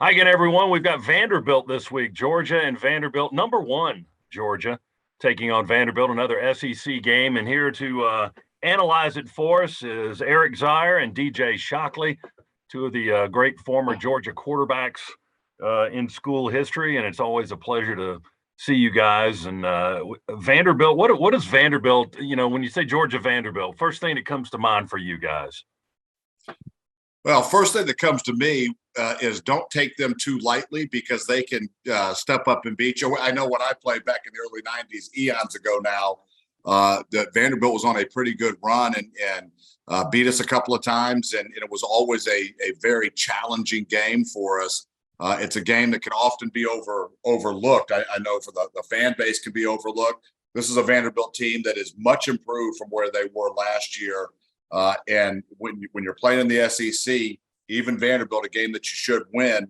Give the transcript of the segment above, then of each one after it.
Hi again, everyone. We've got Vanderbilt this week. Georgia and Vanderbilt, number one, Georgia, taking on Vanderbilt, another SEC game. And here to analyze it for us is Eric Zier and DJ Shockley, two of the great former Georgia quarterbacks in school history. And it's always a pleasure to see you guys. And Vanderbilt, what is Vanderbilt? You know, when you say Georgia Vanderbilt, first thing that comes to mind for you guys? Well, first thing that comes to me is don't take them too lightly because they can step up and beat you. I know when I played back in the early 90s, eons ago now, that Vanderbilt was on a pretty good run and beat us a couple of times. And it was always a very challenging game for us. It's a game that can often be overlooked. I know for the fan base can be overlooked. This is a Vanderbilt team that is much improved from where they were last year. And when you're playing in the SEC, even Vanderbilt, a game that you should win,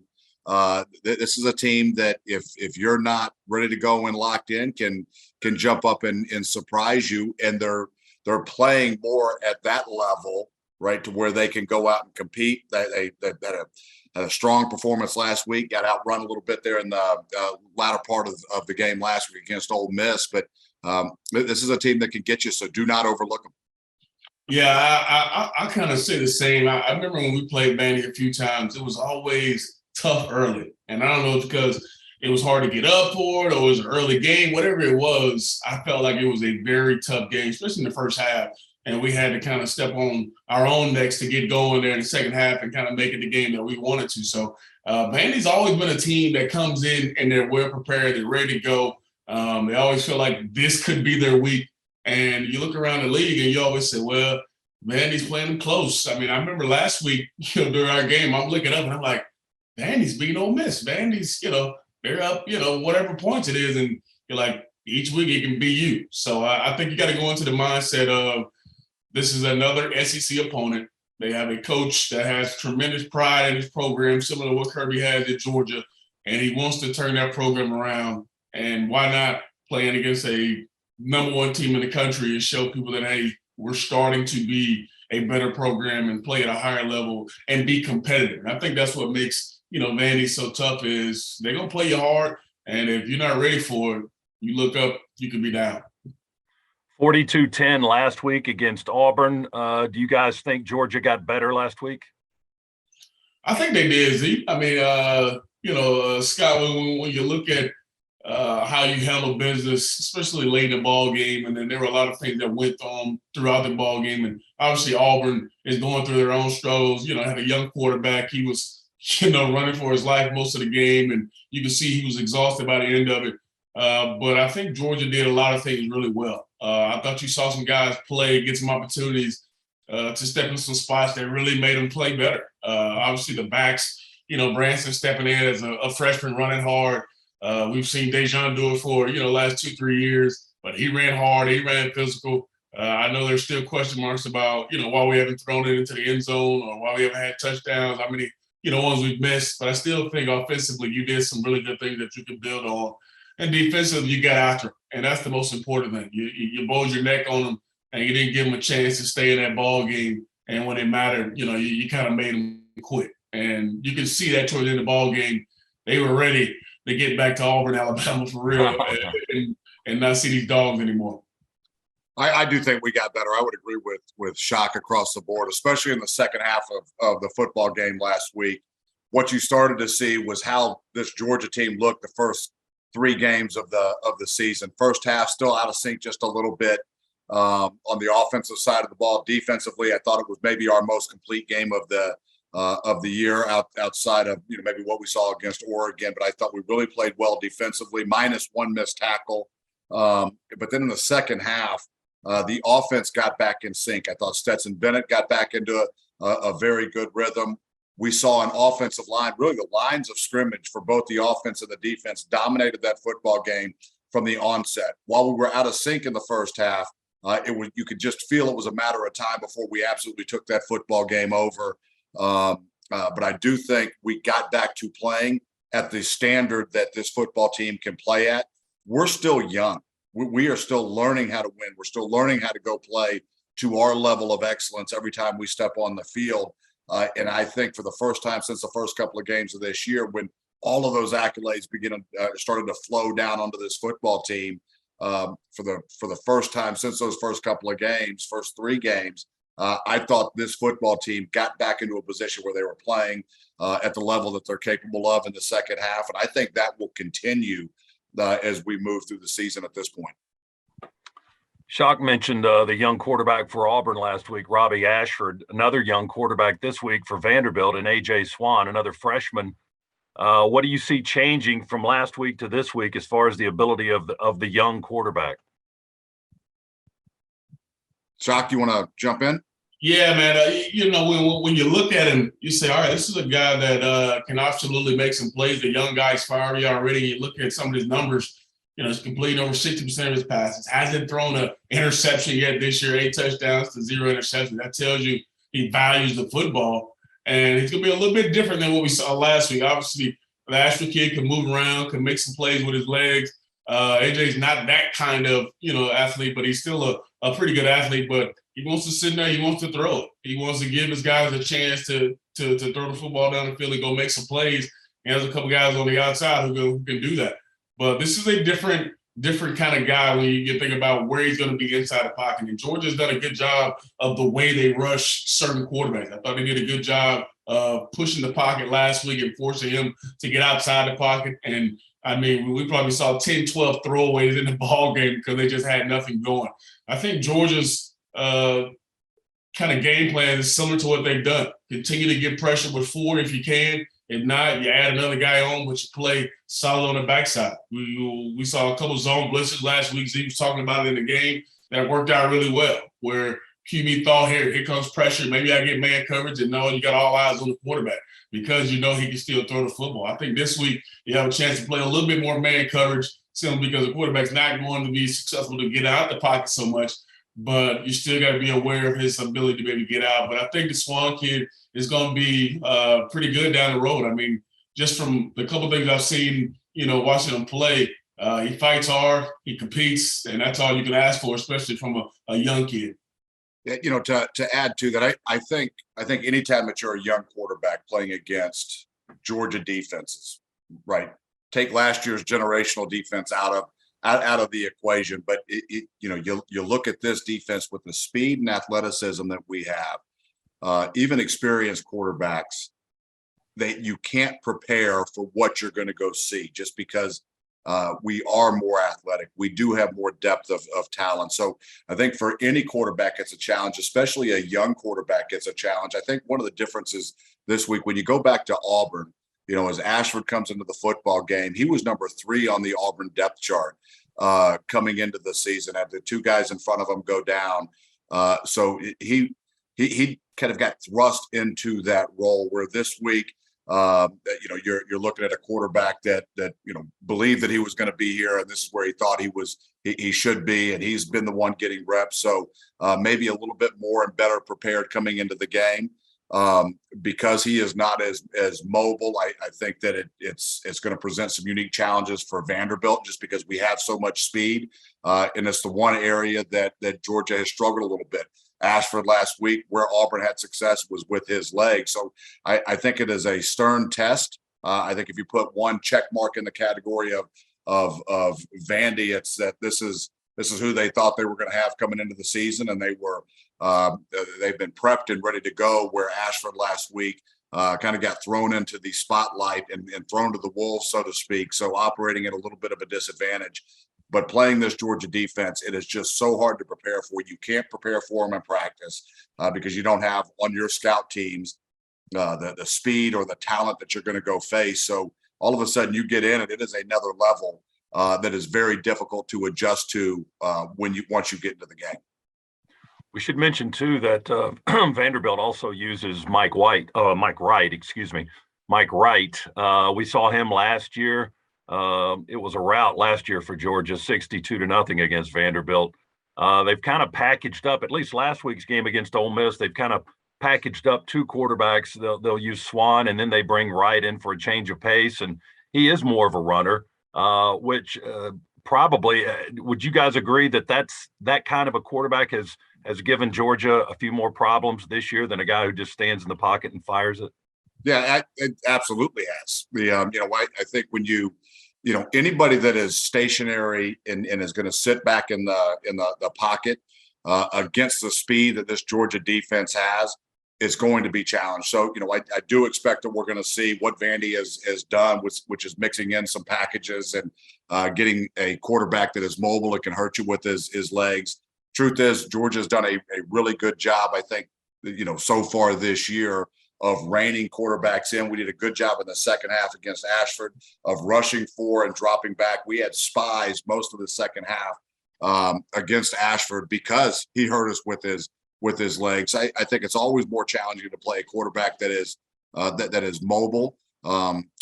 this is a team that if you're not ready to go and locked in, can jump up and surprise you. And they're playing more at that level, right, to where they can go out and compete. They had a strong performance last week, got outrun a little bit there in the latter part of the game last week against Ole Miss. But this is a team that can get you, so do not overlook them. Yeah, I kind of say the same. I remember when we played Vandy a few times, it was always tough early. And I don't know if it's because it was hard to get up for it or it was an early game, whatever it was, I felt like it was a very tough game, especially in the first half. And we had to kind of step on our own necks to get going there in the second half and kind of make it the game that we wanted to. So Vandy's always been a team that comes in and they're well prepared, they're ready to go. They always feel like this could be their week. And you look around the league and you always say, well, Vandy's playing them close. I mean, I remember last week, during our game, I'm looking up and I'm like, Vandy's beating Ole Miss. Vandy's, they're up, whatever points it is. And you're like, each week it can be you. So I think you got to go into the mindset of this is another SEC opponent. They have a coach that has tremendous pride in his program, similar to what Kirby has at Georgia. And he wants to turn that program around. And why not playing against a number one team in the country and show people that, hey, we're starting to be a better program and play at a higher level and be competitive. And I think that's what makes, Vandy so tough is they're going to play you hard. And if you're not ready for it, you look up, you could be down. 42-10 last week against Auburn. Do you guys think Georgia got better last week? I think they did, Z. I mean, Scott, when you look at how you handle business, especially late in the ball game. And then there were a lot of things that went on throughout the ball game. And obviously Auburn is going through their own struggles. Had a young quarterback. He was, running for his life most of the game. And you can see he was exhausted by the end of it. But I think Georgia did a lot of things really well. I thought you saw some guys play, get some opportunities to step in some spots that really made them play better. Obviously the backs, Branson stepping in as a freshman running hard. We've seen Dejan do it for, last 2-3 years, but he ran hard, he ran physical. I know there's still question marks about, why we haven't thrown it into the end zone or why we haven't had touchdowns, how many, ones we've missed. But I still think offensively, you did some really good things that you can build on. And defensively, you got after them. And that's the most important thing. You bowed your neck on them and you didn't give them a chance to stay in that ball game. And when it mattered, you kind of made them quit. And you can see that toward the end of the ball game. They were ready to get back to Auburn, Alabama for real and not see these dogs anymore. I do think we got better. I would agree with Shock across the board, especially in the second half of the football game last week. What you started to see was how this Georgia team looked the first 3 games of the season. First half, still out of sync just a little bit on the offensive side of the ball. Defensively, I thought it was maybe our most complete game of the year outside of maybe what we saw against Oregon, but I thought we really played well defensively, minus 1 missed tackle. But then in the second half, the offense got back in sync. I thought Stetson Bennett got back into a very good rhythm. We saw an offensive line, really the lines of scrimmage for both the offense and the defense dominated that football game from the onset. While we were out of sync in the first half, you could just feel it was a matter of time before we absolutely took that football game over. But I do think we got back to playing at the standard that this football team can play at. We're still young. We are still learning how to win. We're still learning how to go play to our level of excellence every time we step on the field. And I think for the first time since the first couple of games of this year, when all of those accolades started to flow down onto this football team, for the first time since those first couple of games, first 3 games, I thought this football team got back into a position where they were playing at the level that they're capable of in the second half. And I think that will continue as we move through the season at this point. Shock mentioned the young quarterback for Auburn last week, Robbie Ashford, another young quarterback this week for Vanderbilt, and A.J. Swan, another freshman. What do you see changing from last week to this week as far as the ability of the young quarterback? Shock, you want to jump in? Yeah, man. When you look at him, you say, all right, this is a guy that can absolutely make some plays. The young guy's fiery already. You look at some of his numbers. He's completed over 60% of his passes. Hasn't thrown an interception yet this year. 8 touchdowns to 0 interceptions. That tells you he values the football. And he's going to be a little bit different than what we saw last week. Obviously, the Ashford kid can move around, can make some plays with his legs. AJ's not that kind of, athlete, but he's still a pretty good athlete. But he wants to sit there. He wants to throw it. He wants to give his guys a chance to throw the football down the field and go make some plays. And there's a couple guys on the outside who can do that. But this is a different kind of guy when you think about where he's going to be inside the pocket. And Georgia's done a good job of the way they rush certain quarterbacks. I thought they did a good job of pushing the pocket last week and forcing him to get outside the pocket. And, we probably saw 10, 12 throwaways in the ball game because they just had nothing going. I think Georgia's kind of game plan is similar to what they've done. Continue to get pressure with 4 if you can. If not, you add another guy on, but you play solid on the backside. We saw a couple zone blitzes last week. He was talking about it in the game. That worked out really well, where QB thought, here comes pressure. Maybe I get man coverage, and no, you got all eyes on the quarterback because he can still throw the football. I think this week you have a chance to play a little bit more man coverage simply because the quarterback's not going to be successful to get out the pocket so much, but you still got to be aware of his ability to maybe get out. But I think the Swan kid is going to be pretty good down the road. Just from the couple things I've seen, watching him play, he fights hard, he competes, and that's all you can ask for, especially from a young kid. Yeah, to add to that, I think anytime that you're a young quarterback playing against Georgia defenses, right? Take last year's generational defense out of the equation, but you look at this defense with the speed and athleticism that we have. Even experienced quarterbacks, you can't prepare for what you're going to go see just because we are more athletic. We do have more depth of talent. So I think for any quarterback, it's a challenge, especially a young quarterback, it's a challenge. I think one of the differences this week, when you go back to Auburn, as Ashford comes into the football game, he was number 3 on the Auburn depth chart coming into the season. Had the 2 guys in front of him go down. So he kind of got thrust into that role, where this week, you're looking at a quarterback that believed that he was going to be here, and this is where he thought he should be, and he's been the one getting reps. So maybe a little bit more and better prepared coming into the game. Because he is not as mobile, I think that it's going to present some unique challenges for Vanderbilt, just because we have so much speed, and it's the one area that Georgia has struggled a little bit. Ashford last week, where Auburn had success, was with his legs. So I think it is a stern test. I think if you put one check mark in the category of Vandy, it's that this is who they thought they were going to have coming into the season, and they've been prepped and ready to go. Where Ashford last week kind of got thrown into the spotlight and thrown to the wolves, so to speak. So operating at a little bit of a disadvantage. But playing this Georgia defense, it is just so hard to prepare for. You can't prepare for them in practice because you don't have on your scout teams the speed or the talent that you're going to go face. So all of a sudden you get in, and it is another level that is very difficult to adjust to once you get into the game. We should mention too that Vanderbilt also uses Mike Wright. We saw him last year. It was a rout last year for Georgia, 62-0 against Vanderbilt. They've kind of packaged up, at least last week's game against Ole Miss, they've kind of packaged up 2 quarterbacks. They'll use Swan, and then they bring Wright in for a change of pace, and he is more of a runner, which probably would you guys agree that that kind of a quarterback has has given Georgia a few more problems this year than a guy who just stands in the pocket and fires it? Yeah, it absolutely has. I think when anybody that is stationary and is going to sit back in the pocket against the speed that this Georgia defense has, is going to be challenged. So, I do expect that we're going to see what Vandy has done, which is mixing in some packages and getting a quarterback that is mobile and can hurt you with his legs. Truth is, Georgia's done a really good job, I think, so far this year of reining quarterbacks in. We did a good job in the second half against Ashford of rushing for and dropping back. We had spies most of the second half against Ashford because he hurt us with his legs. I think it's always more challenging to play a quarterback that is mobile,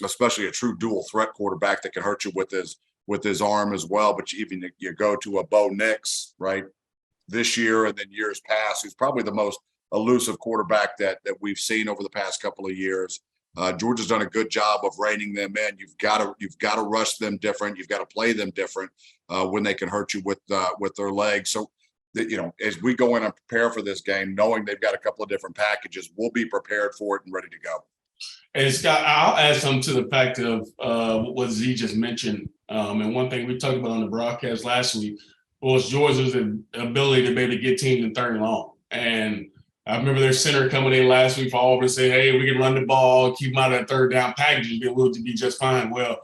especially a true dual threat quarterback that can hurt you with his arm as well. But you go to a Bo Nix, right, this year and then years past, who's probably the most elusive quarterback that we've seen over the past couple of years. Georgia's done a good job of reining them in. You've got to rush them different. You've got to play them different when they can hurt you with their legs. So, as we go in and prepare for this game, knowing they've got a couple of different packages, we'll be prepared for it and ready to go. And Scott, I'll add something to the fact of what Z just mentioned. And one thing we talked about on the broadcast last week was Georgia's ability to be able to get teams in third and long. And I remember their center coming in last week for Auburn and say, hey, we can run the ball, keep them out of that third down package and we'll be just fine. Well,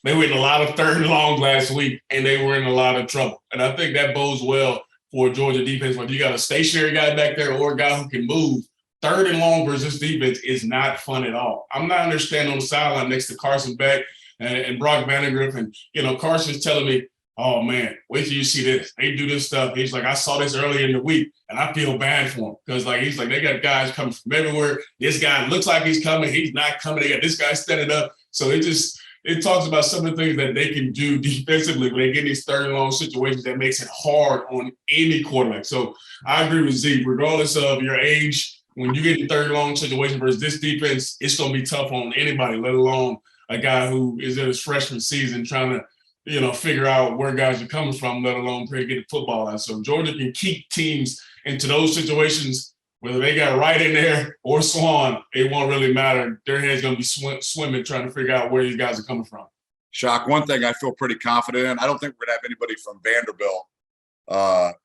they were in a lot of third and long last week, and they were in a lot of trouble. And I think that bodes well for Georgia defense. When you got a stationary guy back there or a guy who can move, third and long versus defense is not fun at all. I'm not understanding on the sideline next to Carson Beck and Brock Vanderbilt. And, Carson's telling me, oh, man, wait till you see this. They do this stuff. He's like, I saw this earlier in the week, and I feel bad for him because, he's like, they got guys coming from everywhere. This guy looks like he's coming. He's not coming. They got this guy standing up. So it talks about some of the things that they can do defensively when they get in these third and long situations that makes it hard on any quarterback. So I agree with Z. Regardless of your age, when you get in third and long situation versus this defense, it's going to be tough on anybody, let alone a guy who is in his freshman season trying to figure out where guys are coming from, let alone try to get the football out. So Georgia can keep teams into those situations, whether they got Wright in there or Swan, it won't really matter. Their head's going to be swimming trying to figure out where these guys are coming from. Shock, one thing I feel pretty confident in, I don't think we're going to have anybody from Vanderbilt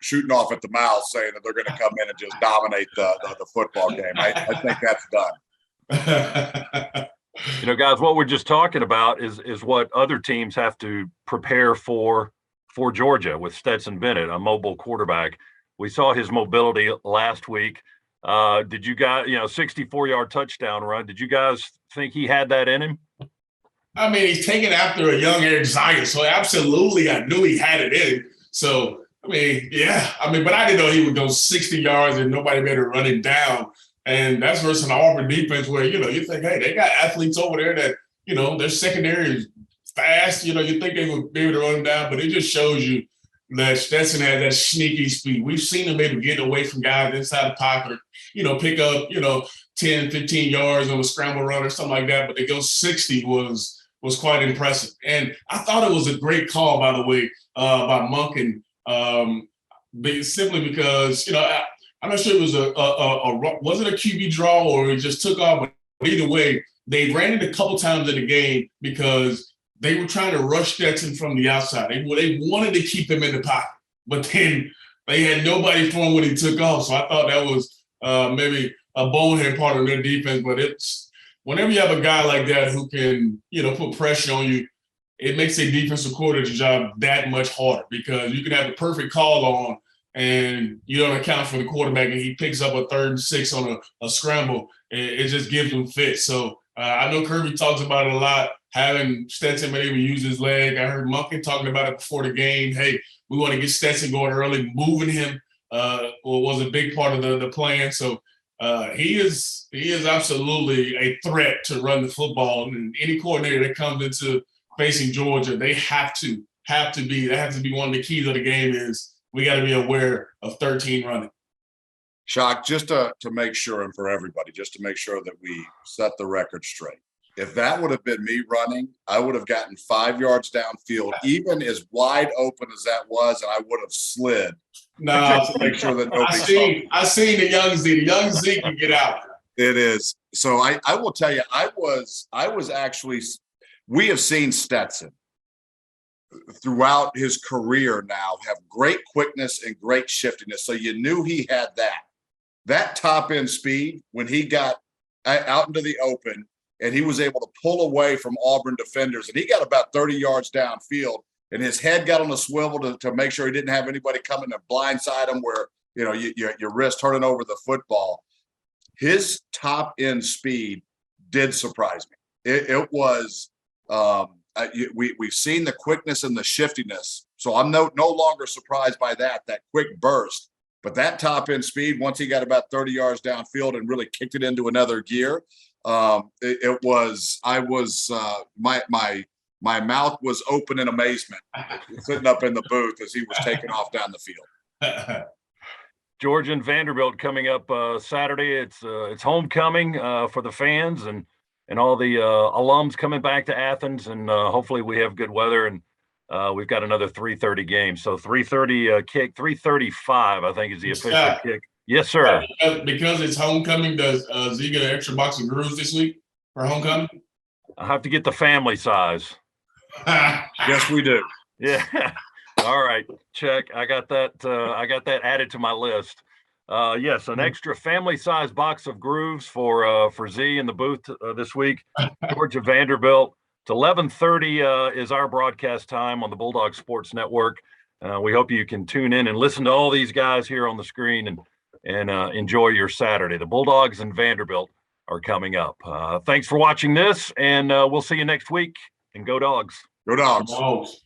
shooting off at the mouth saying that they're going to come in and just dominate the football game. I think that's done. Guys, what we're just talking about is what other teams have to prepare for Georgia with Stetson Bennett, a mobile quarterback. We saw his mobility last week. Did you guys, 64-yard touchdown run, did you guys think he had that in him? I mean, he's taken after a young Eric Zion, so absolutely I knew he had it in. So, yeah. But I didn't know he would go 60 yards and nobody better run him down. And that's versus an Auburn defense where, you think, hey, they got athletes over there that, their secondary is fast. You think they would be able to run them down, but it just shows you that Stetson had that sneaky speed. We've seen him able to get away from guys inside the pocket, pick up, 10, 15 yards on a scramble run or something like that. But to go 60 was quite impressive. And I thought it was a great call, by the way, by Monken, simply because, I'm not sure it was was it a QB draw or it just took off? But either way, they ran it a couple times in the game because they were trying to rush Stetson from the outside. They wanted to keep him in the pocket, but then they had nobody for him when he took off. So I thought that was maybe a bonehead part of their defense. But it's whenever you have a guy like that who can, put pressure on you, it makes a defensive coordinator's job that much harder because you can have the perfect call on and you don't account for the quarterback and he picks up a 3rd and 6 on a scramble. It just gives him fit. So I know Kirby talks about it a lot, having Stetson able to use his leg. I heard Monken talking about it before the game. Hey, we want to get Stetson going early. Moving him was a big part of the plan. So he is absolutely a threat to run the football. And any coordinator that comes into facing Georgia, they have to be one of the keys of the game is we got to be aware of 13 running. Shock, just to make sure, and for everybody, just to make sure that we set the record straight. If that would have been me running, I would have gotten 5 yards downfield, even as wide open as that was, and I would have slid. No, To make sure that nobody saw me. I seen the young Z. The young Z can get out. It is. So I will tell you, I was actually, we have seen Stetson throughout his career now have great quickness and great shiftiness. So you knew he had that top end speed when he got out into the open and he was able to pull away from Auburn defenders. And he got about 30 yards downfield and his head got on a swivel to make sure he didn't have anybody coming to blindside him where, you know, your wrist turning over the football. His top end speed did surprise me. It was, we've seen the quickness and the shiftiness. So I'm no longer surprised by that quick burst. But that top end speed, once he got about 30 yards downfield and really kicked it into another gear, my mouth was open in amazement sitting up in the booth as he was taking off down the field. Georgia and Vanderbilt coming up Saturday. It's homecoming for the fans and all the alums coming back to Athens, and hopefully we have good weather, and we've got another 3:30 game. So 3:30 kick, 3:35 I think is the official kick. Yes, sir. Because it's homecoming, does Z get an extra box of grooves this week for homecoming? I have to get the family size. Yes, we do. Yeah. All right. Check. I got that added to my list. Yes, an extra family size box of grooves for Z in the booth this week. Georgia Vanderbilt. It's 11:30 is our broadcast time on the Bulldog Sports Network. We hope you can tune in and listen to all these guys here on the screen and enjoy your Saturday. The Bulldogs and Vanderbilt are coming up. Thanks for watching this, and we'll see you next week. And go Dogs. Go Dogs. Dogs.